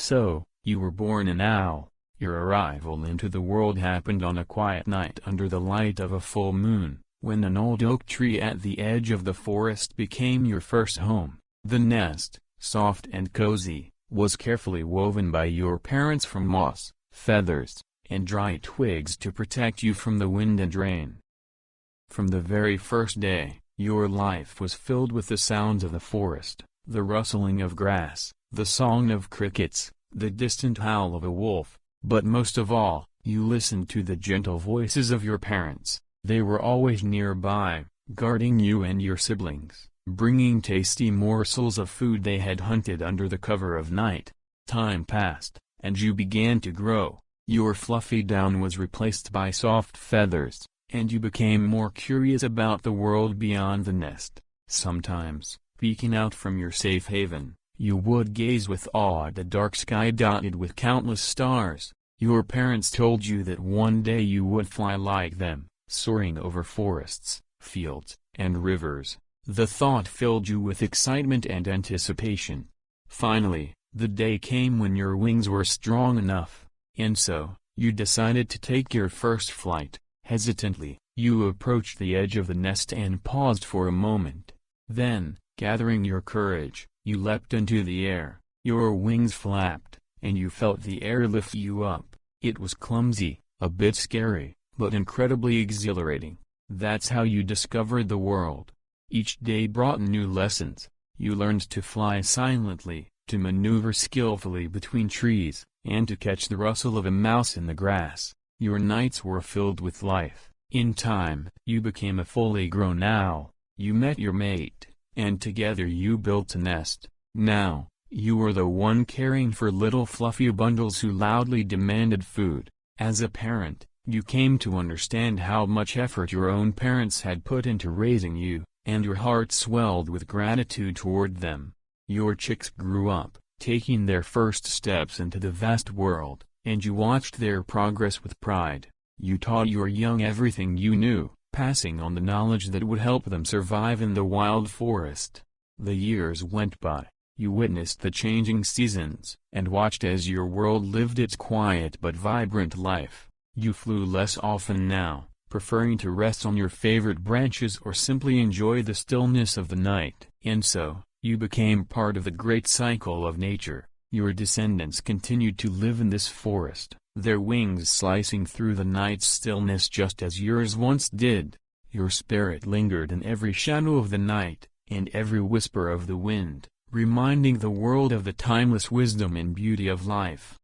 So, you were born an owl. Your arrival into the world happened on a quiet night under the light of a full moon, when an old oak tree at the edge of the forest became your first home. The nest, soft and cozy, was carefully woven by your parents from moss, feathers, and dry twigs to protect you from the wind and rain. From the very first day, your life was filled with the sounds of the forest, the rustling of grass, the song of crickets, the distant howl of a wolf, but most of all, you listened to the gentle voices of your parents. They were always nearby, guarding you and your siblings, bringing tasty morsels of food they had hunted under the cover of night. Time passed, and you began to grow. Your fluffy down was replaced by soft feathers, and you became more curious about the world beyond the nest. Sometimes, peeking out from your safe haven, you would gaze with awe at the dark sky dotted with countless stars. Your parents told you that one day you would fly like them, soaring over forests, fields, and rivers. The thought filled you with excitement and anticipation. Finally, the day came when your wings were strong enough, and so, you decided to take your first flight. Hesitantly, you approached the edge of the nest and paused for a moment. Then, gathering your courage, you leapt into the air. Your wings flapped, and you felt the air lift you up. It was clumsy, a bit scary, but incredibly exhilarating. That's how you discovered the world. Each day brought new lessons. You learned to fly silently, to maneuver skillfully between trees, and to catch the rustle of a mouse in the grass. Your nights were filled with life. In time, you became a fully grown owl. You met your mate, and together you built a nest. Now, you were the one caring for little fluffy bundles who loudly demanded food. As a parent, you came to understand how much effort your own parents had put into raising you, and your heart swelled with gratitude toward them. Your chicks grew up, taking their first steps into the vast world, and you watched their progress with pride. You taught your young everything you knew, passing on the knowledge that would help them survive in the wild forest. The years went by. You witnessed the changing seasons, and watched as your world lived its quiet but vibrant life. You flew less often now, preferring to rest on your favorite branches or simply enjoy the stillness of the night. And so, you became part of the great cycle of nature. Your descendants continued to live in this forest, their wings slicing through the night's stillness just as yours once did. Your spirit lingered in every shadow of the night, and every whisper of the wind, reminding the world of the timeless wisdom and beauty of life.